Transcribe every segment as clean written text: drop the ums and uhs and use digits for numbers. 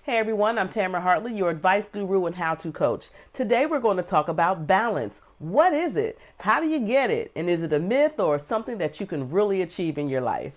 Hey everyone, I'm Tamara Hartley, your advice guru and how-to coach. Today we're going to talk about balance. What is it? How do you get it? And is it a myth or something that you can really achieve in your life?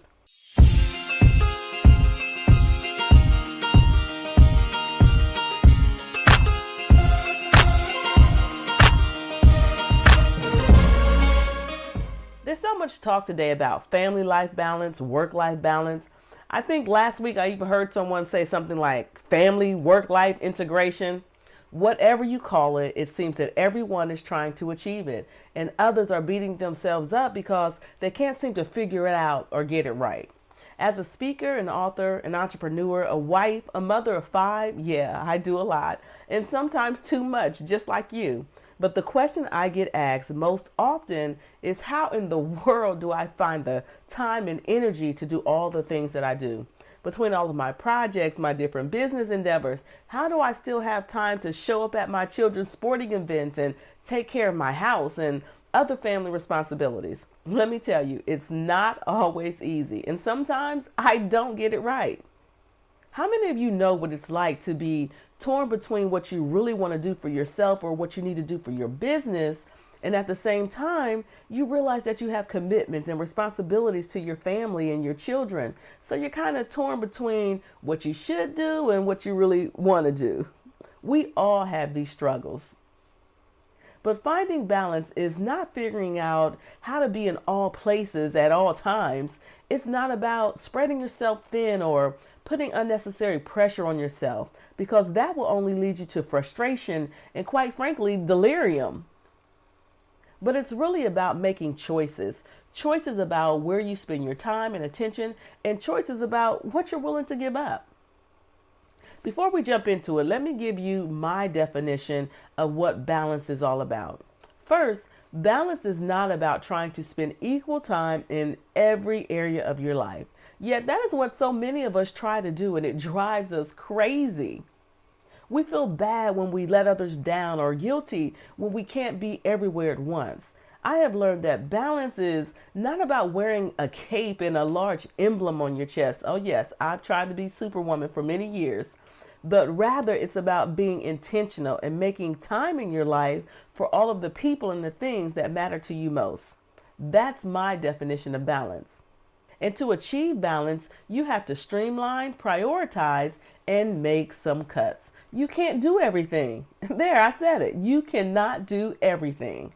There's so much talk today about family life balance, work-life balance. I think last week I even heard someone say something like family work-life integration. Whatever you call it, it seems that everyone is trying to achieve it, and others are beating themselves up because they can't seem to figure it out or get it right. As a speaker, an author, an entrepreneur, a wife, a mother of 5, yeah, I do a lot, and sometimes too much, just like you. But the question I get asked most often is, how in the world do I find the time and energy to do all the things that I do? Between all of my projects, my different business endeavors, how do I still have time to show up at my children's sporting events and take care of my house and other family responsibilities? Let me tell you, it's not always easy, and sometimes I don't get it right. How many of you know what it's like to be torn between what you really want to do for yourself or what you need to do for your business, and at the same time, you realize that you have commitments and responsibilities to your family and your children. So you're kind of torn between what you should do and what you really want to do. We all have these struggles. But finding balance is not figuring out how to be in all places at all times. It's not about spreading yourself thin or putting unnecessary pressure on yourself, because that will only lead you to frustration and, quite frankly, delirium. But it's really about making choices. Choices about where you spend your time and attention, and choices about what you're willing to give up. Before we jump into it, let me give you my definition of what balance is all about. First, balance is not about trying to spend equal time in every area of your life. Yet that is what so many of us try to do, and it drives us crazy. We feel bad when we let others down, or guilty when we can't be everywhere at once. I have learned that balance is not about wearing a cape and a large emblem on your chest. Oh yes, I've tried to be Superwoman for many years. But rather, it's about being intentional and making time in your life for all of the people and the things that matter to you most. That's my definition of balance. And to achieve balance, you have to streamline, prioritize, and make some cuts. You can't do everything. There, I said it. You cannot do everything.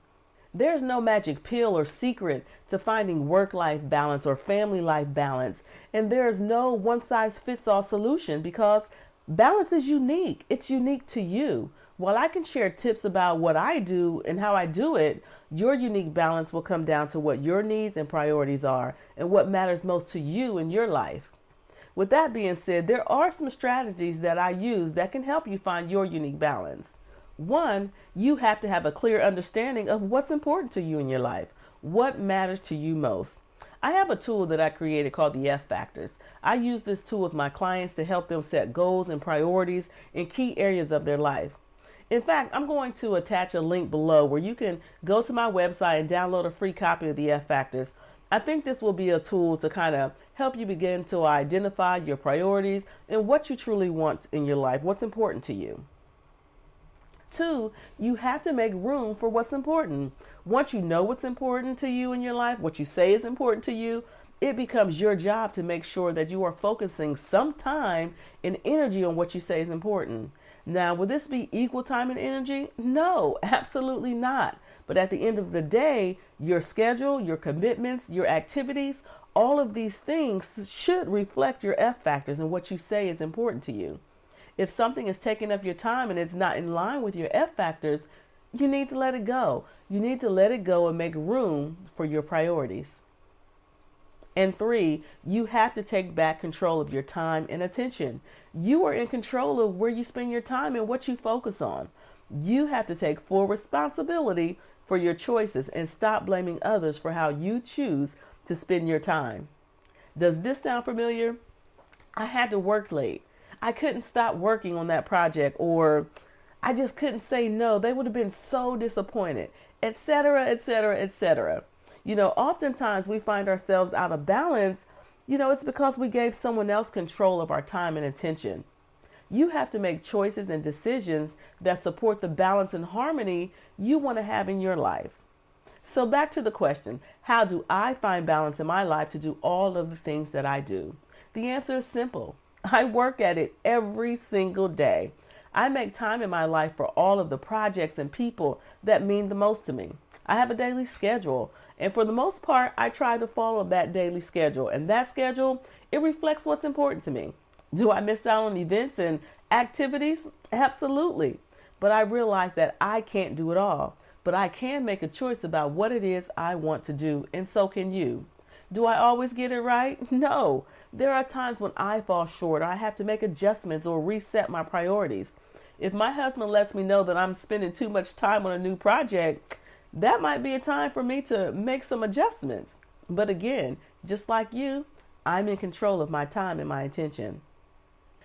There's no magic pill or secret to finding work-life balance or family life balance. And there's no one-size-fits-all solution, because balance is unique. It's unique to you. While I can share tips about what I do and how I do it, your unique balance will come down to what your needs and priorities are and what matters most to you in your life. With that being said, there are some strategies that I use that can help you find your unique balance. One, you have to have a clear understanding of what's important to you in your life. What matters to you most? I have a tool that I created called the F Factors. I use this tool with my clients to help them set goals and priorities in key areas of their life. In fact, I'm going to attach a link below where you can go to my website and download a free copy of the F Factors. I think this will be a tool to kind of help you begin to identify your priorities and what you truly want in your life, what's important to you. 2, you have to make room for what's important. Once you know what's important to you in your life, what you say is important to you, it becomes your job to make sure that you are focusing some time and energy on what you say is important. Now, will this be equal time and energy? No, absolutely not. But at the end of the day, your schedule, your commitments, your activities, all of these things should reflect your F factors and what you say is important to you. If something is taking up your time and it's not in line with your F factors, you need to let it go. You need to let it go and make room for your priorities. And 3, you have to take back control of your time and attention. You are in control of where you spend your time and what you focus on. You have to take full responsibility for your choices and stop blaming others for how you choose to spend your time. Does this sound familiar? I had to work late. I couldn't stop working on that project, or I just couldn't say no. They would have been so disappointed, etc., etc., etc. Oftentimes we find ourselves out of balance. It's because we gave someone else control of our time and attention. You have to make choices and decisions that support the balance and harmony you want to have in your life. So back to the question, how do I find balance in my life to do all of the things that I do? The answer is simple. I work at it every single day. I make time in my life for all of the projects and people that mean the most to me. I have a daily schedule, and for the most part, I try to follow that daily schedule. And that schedule, it reflects what's important to me. Do I miss out on events and activities? Absolutely. But I realize that I can't do it all. But I can make a choice about what it is I want to do, and so can you. Do I always get it right? No. There are times when I fall short, or I have to make adjustments or reset my priorities. If my husband lets me know that I'm spending too much time on a new project, that might be a time for me to make some adjustments. But again, just like you, I'm in control of my time and my attention.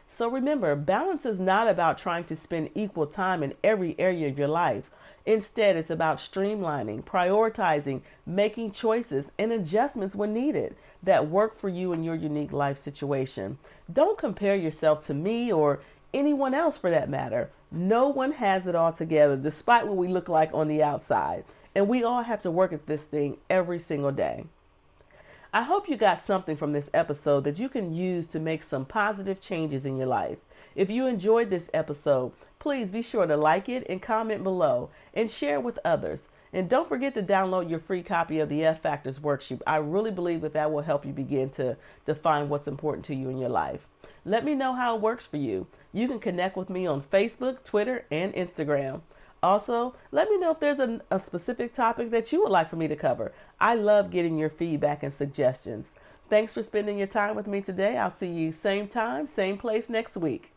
So remember, balance is not about trying to spend equal time in every area of your life. Instead, it's about streamlining, prioritizing, making choices and adjustments when needed that work for you and your unique life situation. Don't compare yourself to me or anyone else for that matter. No one has it all together, despite what we look like on the outside. And we all have to work at this thing every single day. I hope you got something from this episode that you can use to make some positive changes in your life. If you enjoyed this episode, please be sure to like it and comment below and share with others. And don't forget to download your free copy of the F Factors worksheet. I really believe that will help you begin to define what's important to you in your life. Let me know how it works for you. You can connect with me on Facebook, Twitter, and Instagram. Also, let me know if there's a specific topic that you would like for me to cover. I love getting your feedback and suggestions. Thanks for spending your time with me today. I'll see you same time, same place next week.